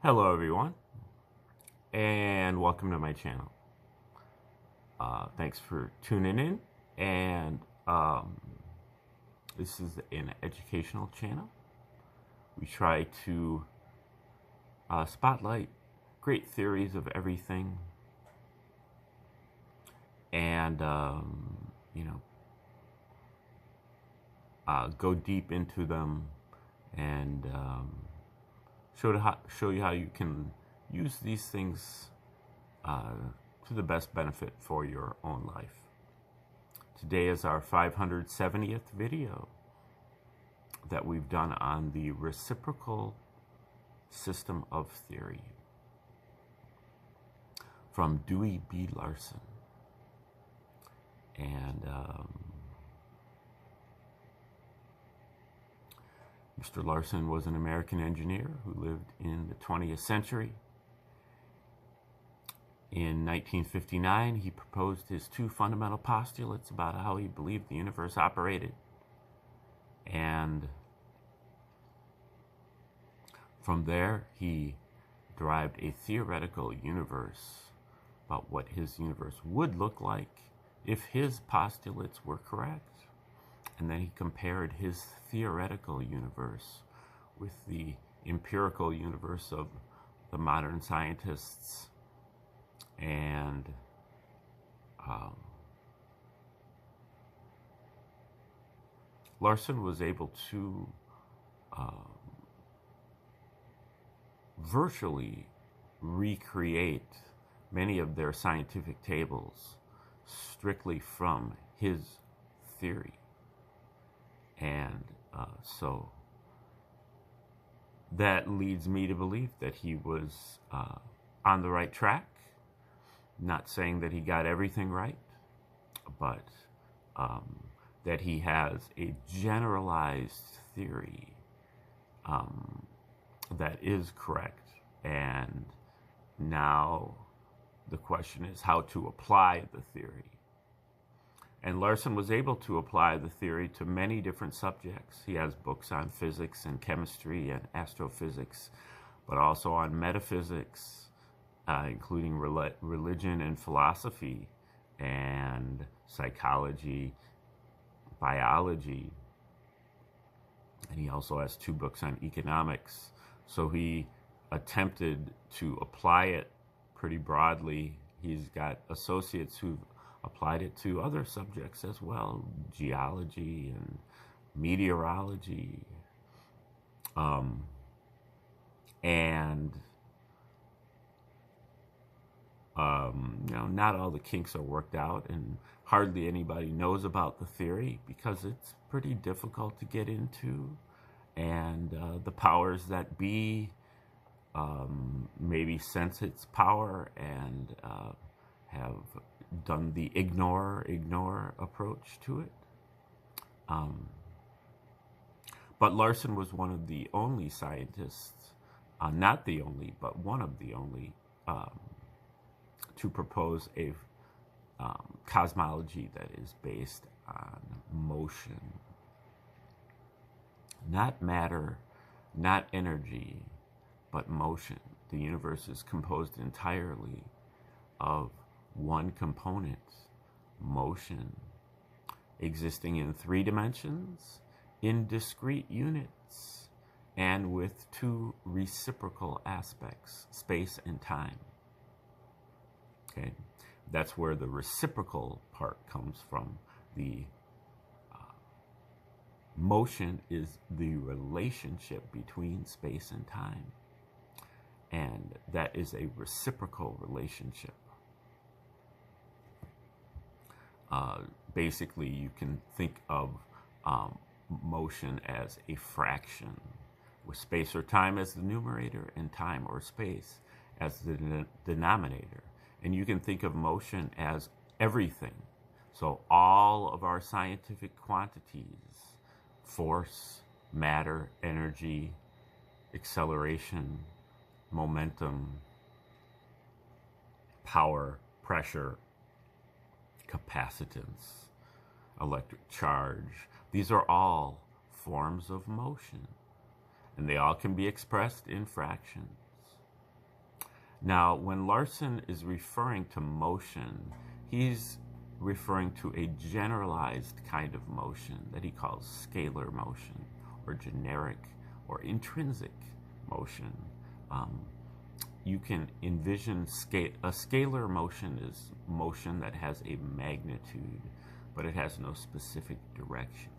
Hello everyone, and welcome to my channel. Thanks for tuning in, and this is an educational channel. We try to spotlight great theories of everything, and go deep into them, and show you how you can use these things to the best benefit for your own life. Today is our 570th video that we've done on the reciprocal system of theory from Dewey B. Larson. And Mr. Larson was an American engineer who lived in the 20th century. In 1959, he proposed his two fundamental postulates about how he believed the universe operated. And from there, he derived a theoretical universe about what his universe would look like if his postulates were correct. And then he compared his theoretical universe with the empirical universe of the modern scientists. And Larson was able to virtually recreate many of their scientific tables strictly from his theory. And so that leads me to believe that he was on the right track. Not saying that he got everything right, but that he has a generalized theory that is correct. And now the question is how to apply the theory. And Larson was able to apply the theory to many different subjects. He has books on physics and chemistry and astrophysics, but also on metaphysics, including religion and philosophy, and psychology, biology. And he also has two books on economics. So he attempted to apply it pretty broadly. He's got associates who've applied it to other subjects as well, geology and meteorology. Not all the kinks are worked out, and hardly anybody knows about the theory because it's pretty difficult to get into. And the powers that be maybe sense its power and have done the ignore approach to it. But Larson was one of the only scientists, not the only, but one of the only, to propose a cosmology that is based on motion. Not matter, not energy, but motion. The universe is composed entirely of one component, motion, existing in 3 dimensions, in discrete units, and with 2 reciprocal aspects, space and time. Okay, that's where the reciprocal part comes from. The motion is the relationship between space and time, and that is a reciprocal relationship. Basically, you can think of motion as a fraction, with space or time as the numerator and time or space as the denominator. And you can think of motion as everything. So all of our scientific quantities, force, matter, energy, acceleration, momentum, power, pressure, capacitance, electric charge. These are all forms of motion, and they all can be expressed in fractions. Now, when Larson is referring to motion, he's referring to a generalized kind of motion that he calls scalar motion, or generic or intrinsic motion. You can envision a scalar motion is motion that has a magnitude, but it has no specific direction.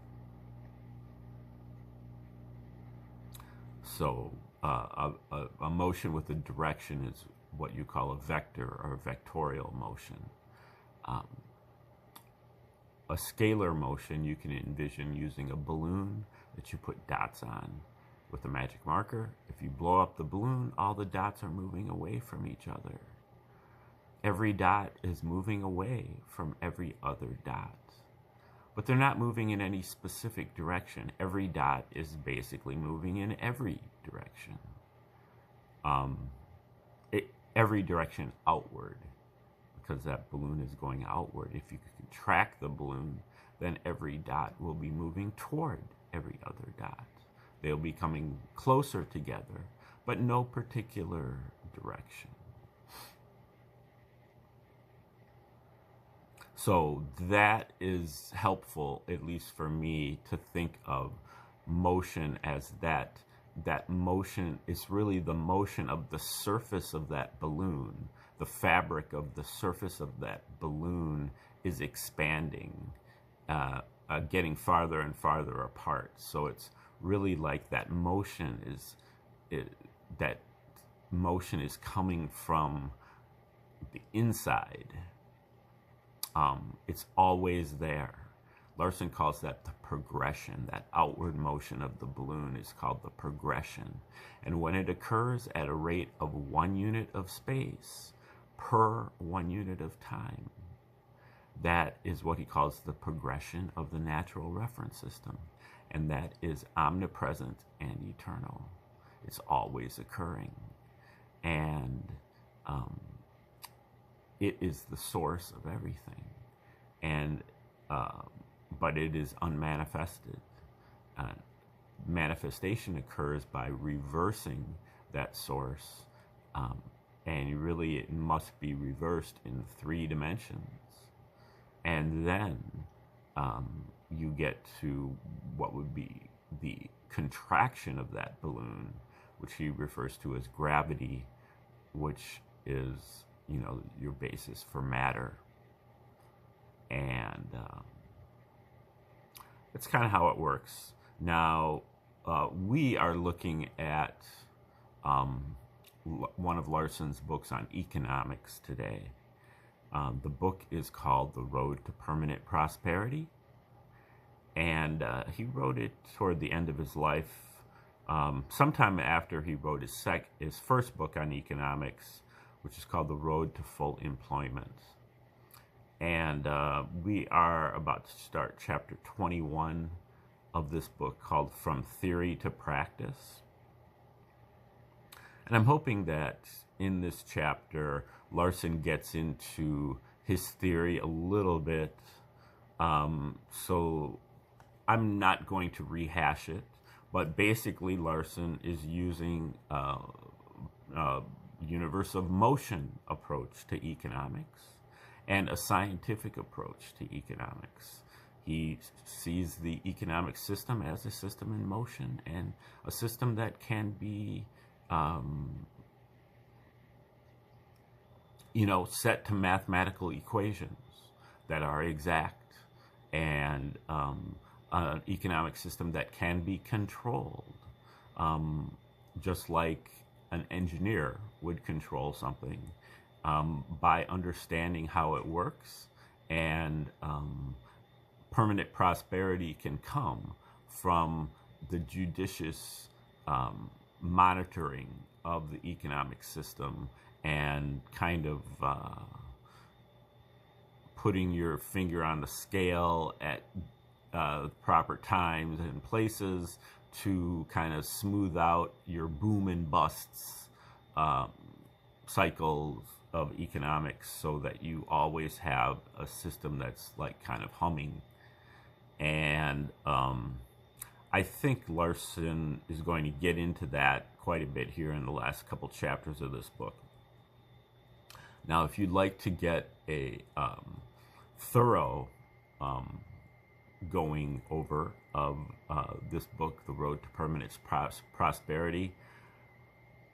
So a motion with a direction is what you call a vector or vectorial motion. A scalar motion you can envision using a balloon that you put dots on with a magic marker. If you blow up the balloon, all the dots are moving away from each other. Every dot is moving away from every other dot. But they're not moving in any specific direction. Every dot is basically moving in every direction. Every direction outward, because that balloon is going outward. If you can track the balloon, then every dot will be moving toward every other dot. They'll be coming closer together, but no particular direction. So that is helpful, at least for me, to think of motion as that motion is really the motion of the surface of that balloon. The fabric of the surface of that balloon is expanding, getting farther and farther apart. So it's really like that motion is coming from the inside. It's always there. Larson calls that the progression. That outward motion of the balloon is called the progression. And when it occurs at a rate of 1 unit of space per 1 unit of time, that is what he calls the progression of the natural reference system. And that is omnipresent and eternal. It's always occurring. And it is the source of everything. And but it is unmanifested. Manifestation occurs by reversing that source, and really it must be reversed in 3 dimensions. And then you get to what would be the contraction of that balloon, which he refers to as gravity, which is, your basis for matter. And it's kind of how it works. Now, we are looking at one of Larson's books on economics today. The book is called The Road to Permanent Prosperity. And he wrote it toward the end of his life, sometime after he wrote his first book on economics, which is called The Road to Full Employment. And we are about to start chapter 21 of this book called From Theory to Practice. And I'm hoping that in this chapter, Larson gets into his theory a little bit. So I'm not going to rehash it, but basically Larson is using a universe of motion approach to economics and a scientific approach to economics. He sees the economic system as a system in motion and a system that can be, set to mathematical equations that are exact, and an economic system that can be controlled, just like an engineer would control something. By understanding how it works, and permanent prosperity can come from the judicious monitoring of the economic system and kind of putting your finger on the scale at proper times and places to kind of smooth out your boom and busts cycles of economics, so that you always have a system that's like kind of humming. And I think Larson is going to get into that quite a bit here in the last couple chapters of this book. Now, if you'd like to get a thorough going over of this book, The Road to Permanent Prosperity,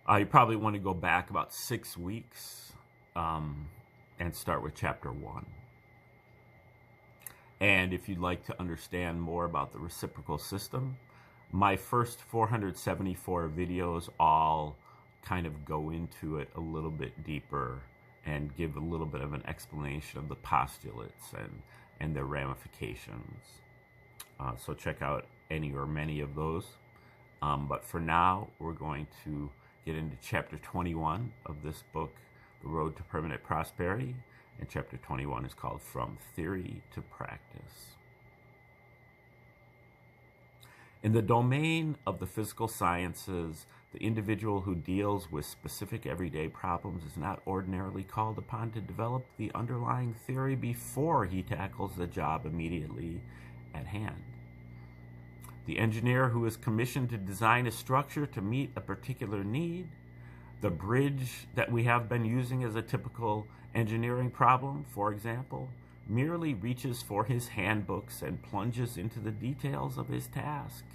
you probably want to go back about 6 weeks and start with chapter 1. And if you'd like to understand more about the reciprocal system, my first 474 videos all kind of go into it a little bit deeper and give a little bit of an explanation of the postulates and their ramifications. So check out any or many of those. But for now, we're going to get into chapter 21 of this book, The Road to Permanent Prosperity. And chapter 21 is called From Theory to Practice. In the domain of the physical sciences, the individual who deals with specific everyday problems is not ordinarily called upon to develop the underlying theory before he tackles the job immediately at hand. The engineer who is commissioned to design a structure to meet a particular need, the bridge that we have been using as a typical engineering problem, for example, merely reaches for his handbooks and plunges into the details of his task.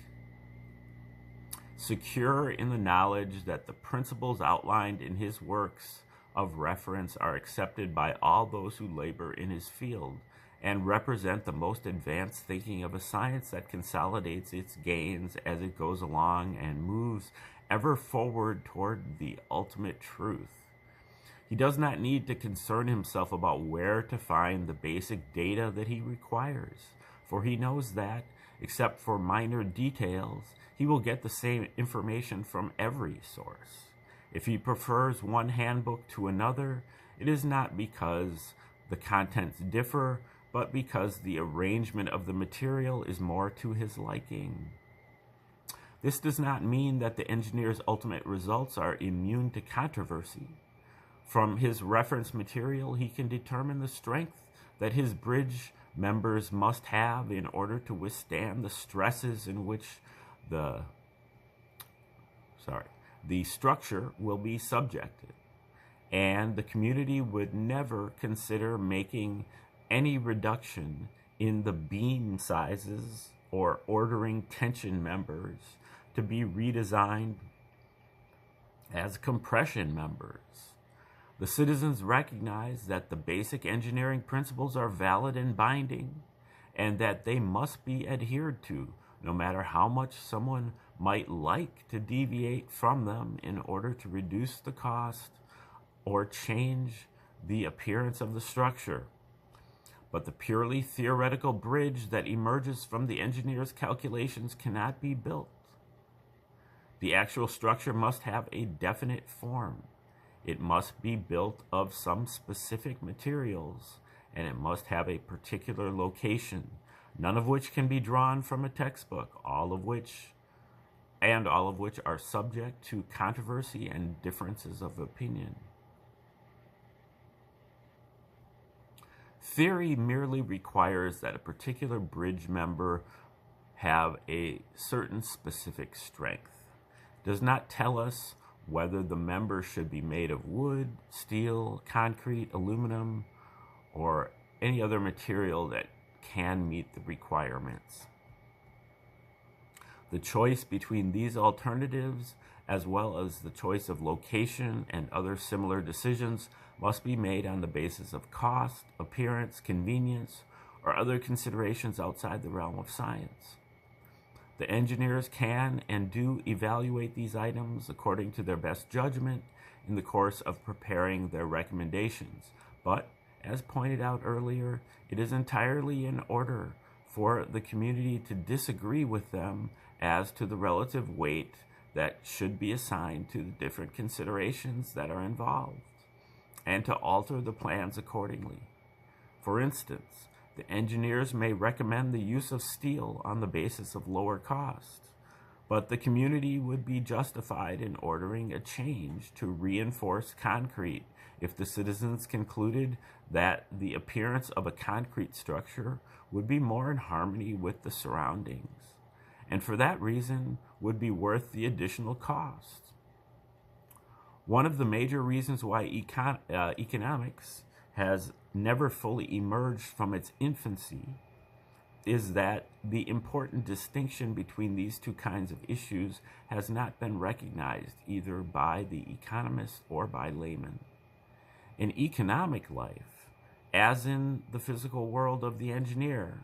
Secure in the knowledge that the principles outlined in his works of reference are accepted by all those who labor in his field and represent the most advanced thinking of a science that consolidates its gains as it goes along and moves ever forward toward the ultimate truth. He does not need to concern himself about where to find the basic data that he requires, for he knows that, except for minor details, he will get the same information from every source. If he prefers one handbook to another, it is not because the contents differ, but because the arrangement of the material is more to his liking. This does not mean that the engineer's ultimate results are immune to controversy. From his reference material, he can determine the strength that his bridge members must have in order to withstand the stresses in which the structure will be subjected. And the community would never consider making any reduction in the beam sizes or ordering tension members to be redesigned as compression members. The citizens recognize that the basic engineering principles are valid and binding, and that they must be adhered to, no matter how much someone might like to deviate from them in order to reduce the cost or change the appearance of the structure. But the purely theoretical bridge that emerges from the engineer's calculations cannot be built. The actual structure must have a definite form. It must be built of some specific materials, and it must have a particular location, none of which can be drawn from a textbook, all of which are subject to controversy and differences of opinion. Theory merely requires that a particular bridge member have a certain specific strength. It does not tell us whether the member should be made of wood, steel, concrete, aluminum, or any other material that can meet the requirements. The choice between these alternatives, as well as the choice of location and other similar decisions, must be made on the basis of cost, appearance, convenience, or other considerations outside the realm of science. The engineers can and do evaluate these items according to their best judgment in the course of preparing their recommendations, but, as pointed out earlier, it is entirely in order for the community to disagree with them as to the relative weight that should be assigned to the different considerations that are involved, and to alter the plans accordingly. For instance, the engineers may recommend the use of steel on the basis of lower cost, but the community would be justified in ordering a change to reinforce concrete if the citizens concluded that the appearance of a concrete structure would be more in harmony with the surroundings, and for that reason would be worth the additional cost. One of the major reasons why economics has never fully emerged from its infancy is that the important distinction between these two kinds of issues has not been recognized either by the economist or by laymen. In economic life, as in the physical world of the engineer,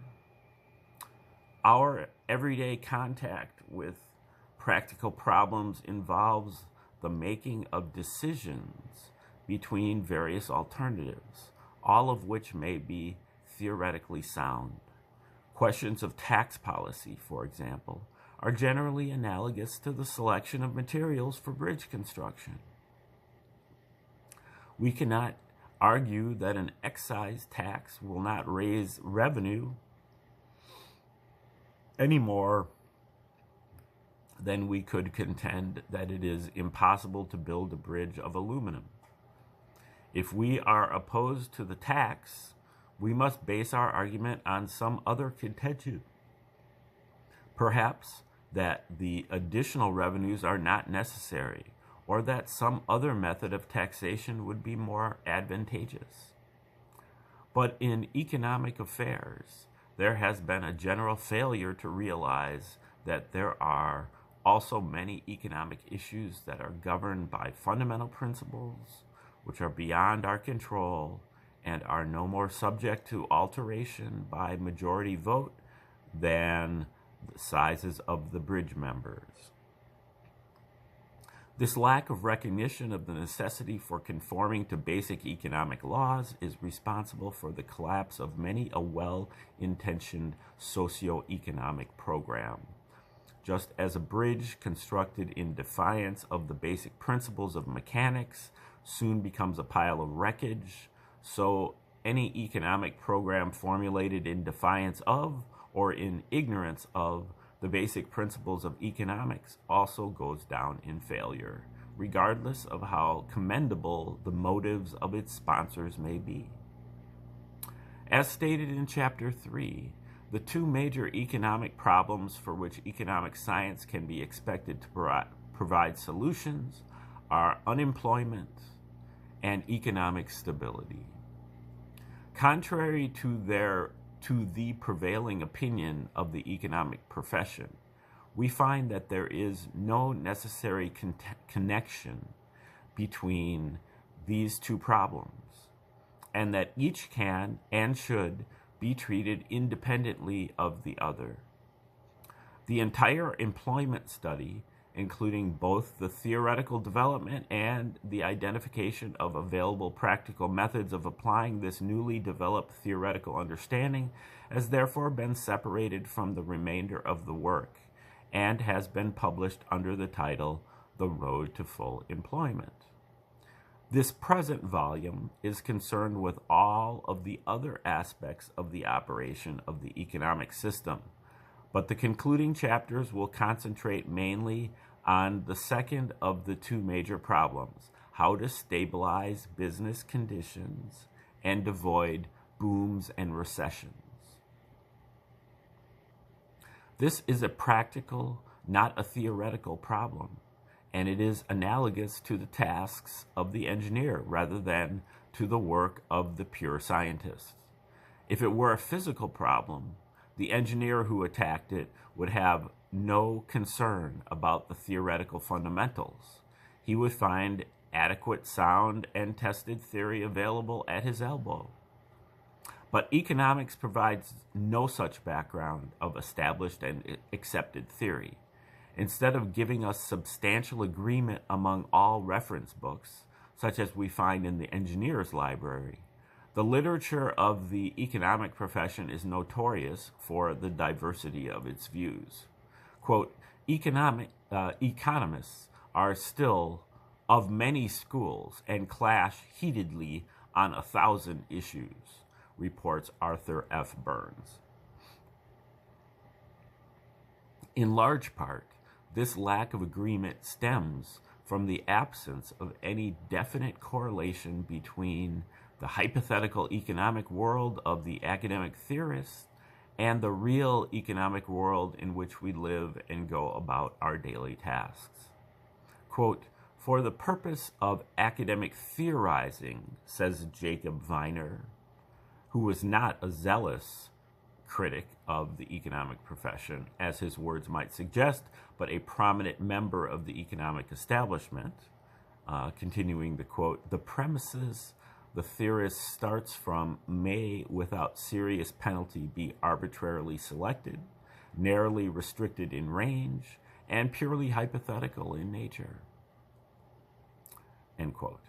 our everyday contact with practical problems involves the making of decisions between various alternatives, all of which may be theoretically sound. Questions of tax policy, for example, are generally analogous to the selection of materials for bridge construction. We cannot argue that an excise tax will not raise revenue any more than we could contend that it is impossible to build a bridge of aluminum. If we are opposed to the tax, we must base our argument on some other contention. Perhaps that the additional revenues are not necessary, or that some other method of taxation would be more advantageous. But in economic affairs, there has been a general failure to realize that there are also many economic issues that are governed by fundamental principles which are beyond our control and are no more subject to alteration by majority vote than the sizes of the bridge members. This lack of recognition of the necessity for conforming to basic economic laws is responsible for the collapse of many a well-intentioned socio-economic program. Just as a bridge constructed in defiance of the basic principles of mechanics soon becomes a pile of wreckage, so any economic program formulated in defiance of or in ignorance of the basic principles of economics also goes down in failure, regardless of how commendable the motives of its sponsors may be. As stated in Chapter 3, the two major economic problems for which economic science can be expected to provide solutions are unemployment and economic stability. Contrary to the prevailing opinion of the economic profession, we find that there is no necessary connection between these two problems, and that each can and should be treated independently of the other. The entire employment study, including both the theoretical development and the identification of available practical methods of applying this newly developed theoretical understanding, has therefore been separated from the remainder of the work and has been published under the title The Road to Full Employment. This present volume is concerned with all of the other aspects of the operation of the economic system, but the concluding chapters will concentrate mainly on the second of the two major problems, how to stabilize business conditions and avoid booms and recessions. This is a practical, not a theoretical problem, and it is analogous to the tasks of the engineer rather than to the work of the pure scientist. If it were a physical problem, the engineer who attacked it would have no concern about the theoretical fundamentals. He would find adequate, sound, and tested theory available at his elbow. But economics provides no such background of established and accepted theory. Instead of giving us substantial agreement among all reference books, such as we find in the engineer's library, the literature of the economic profession is notorious for the diversity of its views. Quote, economists are still of many schools and clash heatedly on 1,000 issues, reports Arthur F. Burns. In large part, this lack of agreement stems from the absence of any definite correlation between the hypothetical economic world of the academic theorists and the real economic world in which we live and go about our daily tasks. Quote, For the purpose of academic theorizing, says Jacob Viner, who was not a zealous critic of the economic profession, as his words might suggest, but a prominent member of the economic establishment. Continuing the quote, the premises the theorist starts from may, without serious penalty, be arbitrarily selected, narrowly restricted in range, and purely hypothetical in nature. End quote.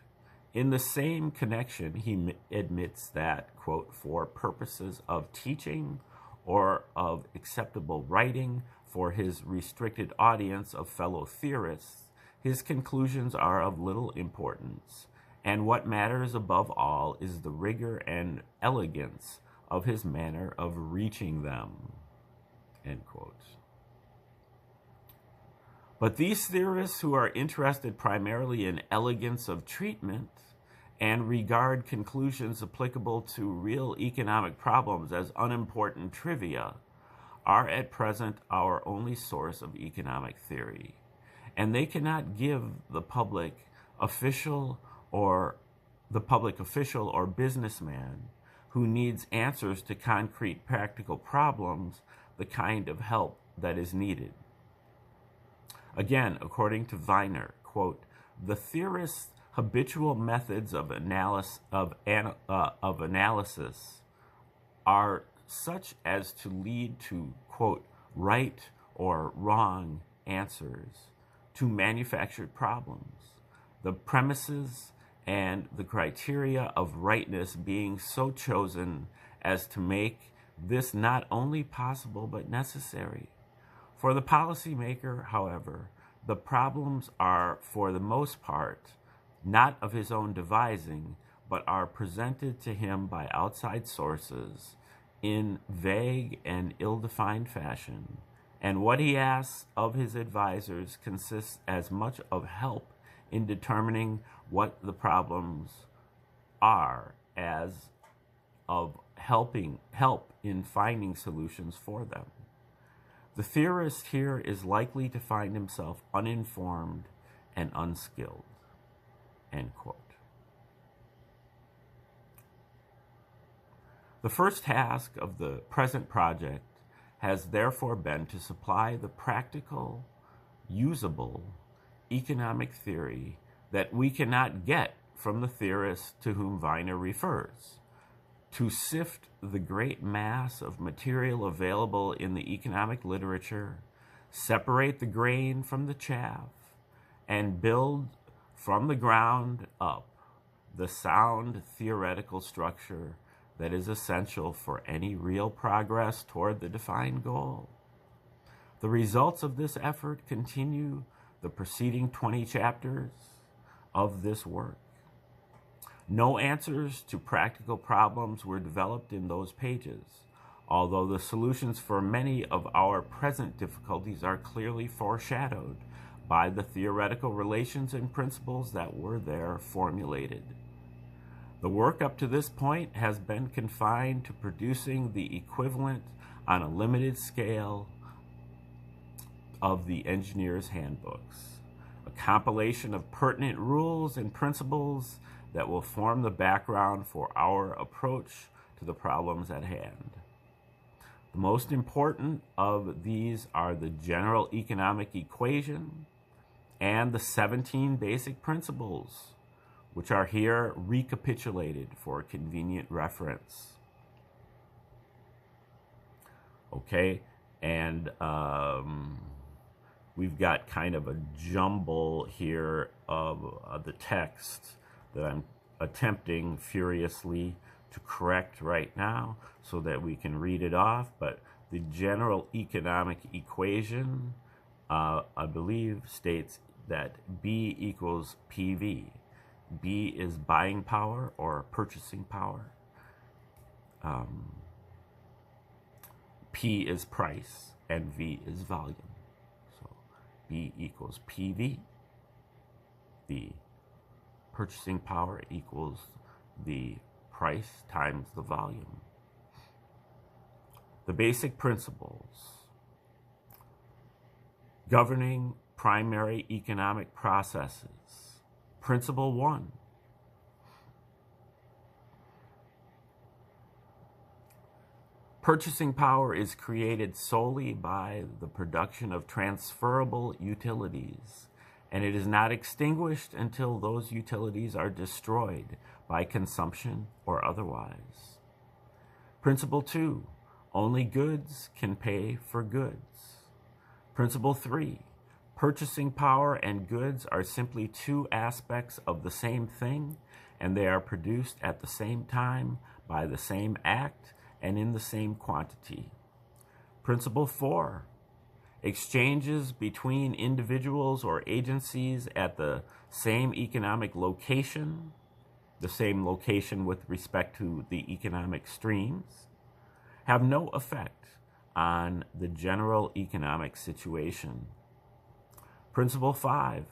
In the same connection, he admits that, quote, for purposes of teaching or of acceptable writing for his restricted audience of fellow theorists, his conclusions are of little importance, and what matters above all is the rigor and elegance of his manner of reaching them. End quote. But these theorists who are interested primarily in elegance of treatment and regard conclusions applicable to real economic problems as unimportant trivia are at present our only source of economic theory. And they cannot give the public official or businessman who needs answers to concrete practical problems the kind of help that is needed. Again, according to Viner, quote, the theorist's habitual methods of analysis are such as to lead to, quote, right or wrong answers to manufactured problems, the premises and the criteria of rightness being so chosen as to make this not only possible but necessary. For the policymaker, however, the problems are, for the most part, not of his own devising, but are presented to him by outside sources in vague and ill-defined fashion, and what he asks of his advisors consists as much of help in determining what the problems are as of help in finding solutions for them. The theorist here is likely to find himself uninformed and unskilled. End quote. The first task of the present project has therefore been to supply the practical, usable economic theory that we cannot get from the theorists to whom Viner refers, to sift the great mass of material available in the economic literature, separate the grain from the chaff, and build from the ground up the sound theoretical structure that is essential for any real progress toward the defined goal. The results of this effort continue the preceding 20 chapters of this work. No answers to practical problems were developed in those pages, although the solutions for many of our present difficulties are clearly foreshadowed by the theoretical relations and principles that were there formulated. The work up to this point has been confined to producing the equivalent on a limited scale of the engineer's handbooks, a compilation of pertinent rules and principles that will form the background for our approach to the problems at hand. The most important of these are the general economic equation and the 17 basic principles, which are here recapitulated for convenient reference. Okay, and we've got kind of a jumble here of the text that I'm attempting furiously to correct right now so that we can read it off, but the general economic equation, I believe, states that B equals PV. B is buying power or purchasing power. P is price, and V is volume. So B equals PV. The purchasing power equals the price times the volume. The basic principles governing primary economic processes. Principle 1. Purchasing power is created solely by the production of transferable utilities, and it is not extinguished until those utilities are destroyed by consumption or otherwise. Principle 2. Only goods can pay for goods. Principle 3. Purchasing power and goods are simply two aspects of the same thing, and they are produced at the same time by the same act and in the same quantity. Principle 4. Exchanges between individuals or agencies at the same economic location, the same location with respect to the economic streams, have no effect on the general economic situation. Principle 5.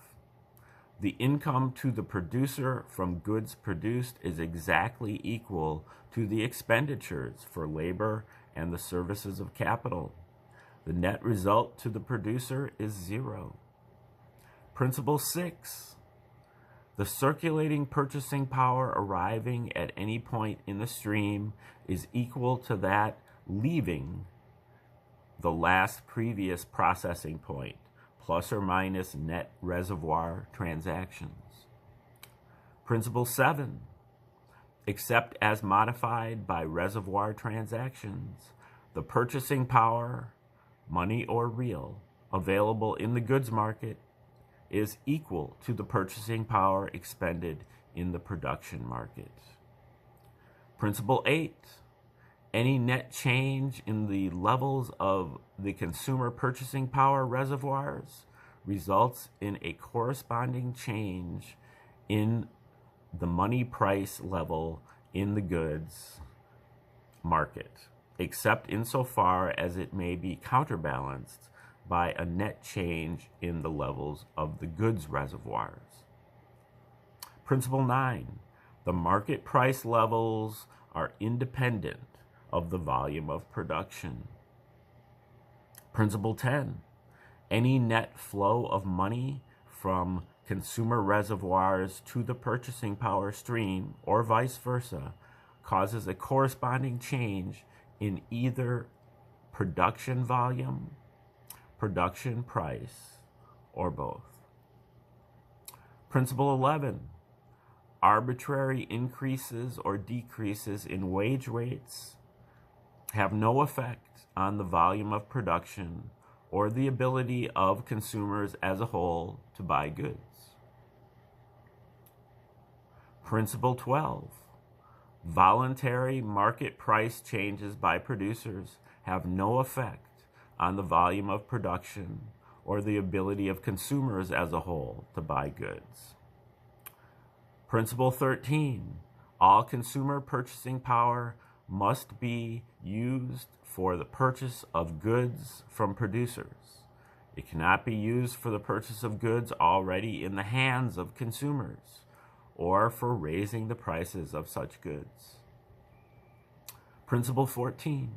The income to the producer from goods produced is exactly equal to the expenditures for labor and the services of capital. The net result to the producer is zero. Principle 6. The circulating purchasing power arriving at any point in the stream is equal to that leaving the last previous processing point, plus or minus net reservoir transactions. Principle 7. Except as modified by reservoir transactions, the purchasing power, money or real, available in the goods market is equal to the purchasing power expended in the production market. Principle 8. Any net change in the levels of the consumer purchasing power reservoirs results in a corresponding change in the money price level in the goods market, except insofar as it may be counterbalanced by a net change in the levels of the goods reservoirs. Principle 9. The market price levels are independent of the volume of production. Principle 10. Any net flow of money from consumer reservoirs to the purchasing power stream, or vice versa, causes a corresponding change in either production volume, production price, or both. Principle 11. Arbitrary increases or decreases in wage rates have no effect on the volume of production or the ability of consumers as a whole to buy goods. Principle 12. Voluntary market price changes by producers have no effect on the volume of production or the ability of consumers as a whole to buy goods. Principle 13. All consumer purchasing power must be used for the purchase of goods from producers. It cannot be used for the purchase of goods already in the hands of consumers or for raising the prices of such goods. Principle 14.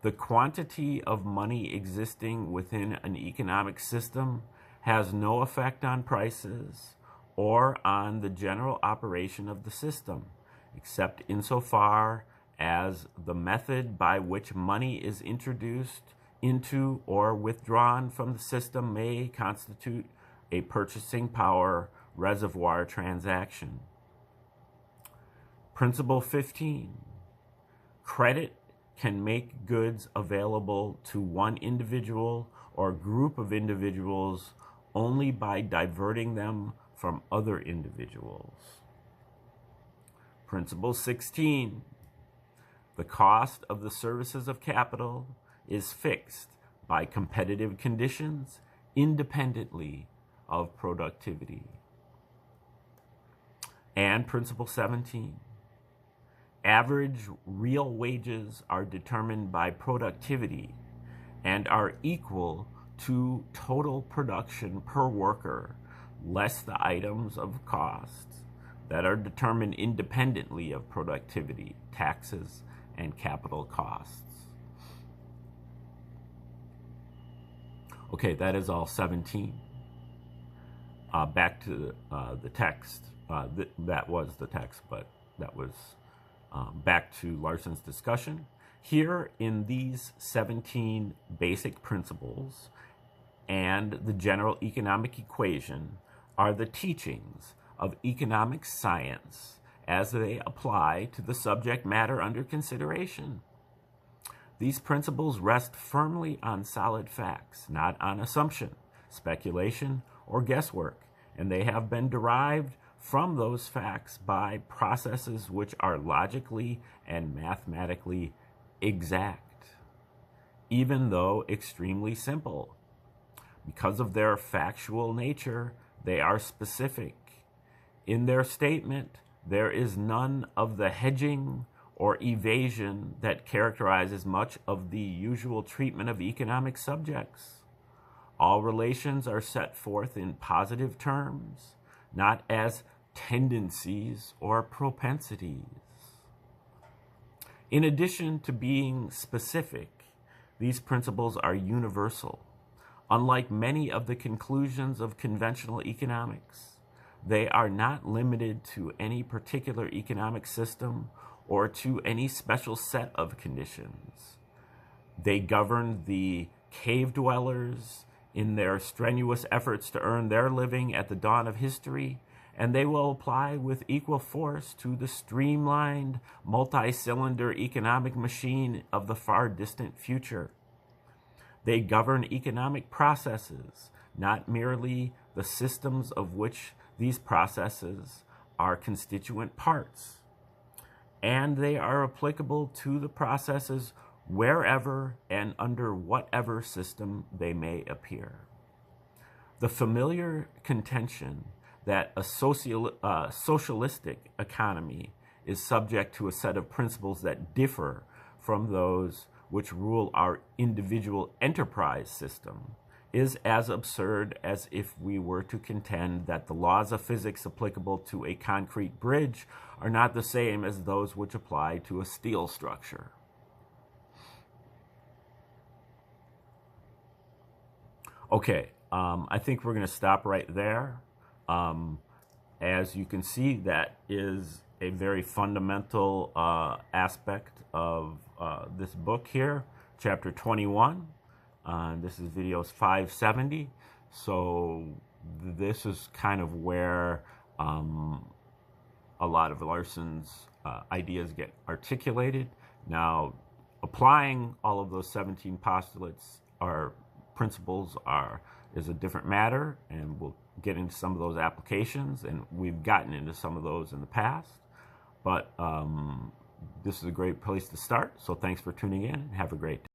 The quantity of money existing within an economic system has no effect on prices or on the general operation of the system, except insofar as the method by which money is introduced into or withdrawn from the system may constitute a purchasing power reservoir transaction. Principle 15. Credit can make goods available to one individual or group of individuals only by diverting them from other individuals. Principle 16. The cost of the services of capital is fixed by competitive conditions independently of productivity. And Principle 17. Average real wages are determined by productivity and are equal to total production per worker, less the items of cost that are determined independently of productivity, taxes, and capital costs. Okay, that is all 17. back to the text. That was the text, but that was back to Larson's discussion. Here in these 17 basic principles and the general economic equation are the teachings of economic science as they apply to the subject matter under consideration. These principles rest firmly on solid facts, not on assumption, speculation, or guesswork, and they have been derived from those facts by processes which are logically and mathematically exact, even though extremely simple. Because of their factual nature, they are specific. In their statement, there is none of the hedging or evasion that characterizes much of the usual treatment of economic subjects. All relations are set forth in positive terms, not as tendencies or propensities. In addition to being specific, these principles are universal. Unlike many of the conclusions of conventional economics, they are not limited to any particular economic system or to any special set of conditions. They govern the cave dwellers in their strenuous efforts to earn their living at the dawn of history, and they will apply with equal force to the streamlined, multi-cylinder economic machine of the far distant future. They govern economic processes, not merely the systems of which these processes are constituent parts. And they are applicable to the processes wherever and under whatever system they may appear. The familiar contention that a socialistic economy is subject to a set of principles that differ from those which rule our individual enterprise system is as absurd as if we were to contend that the laws of physics applicable to a concrete bridge are not the same as those which apply to a steel structure. Okay, I think we're going to stop right there. As you can see, that is a very fundamental aspect of this book here, chapter 21. This is videos 570. So this is kind of where a lot of Larson's ideas get articulated. Now, applying all of those 17 postulates or principles is a different matter, and we'll get into some of those applications, and we've gotten into some of those in the past. But this is a great place to start. So thanks for tuning in, and have a great day.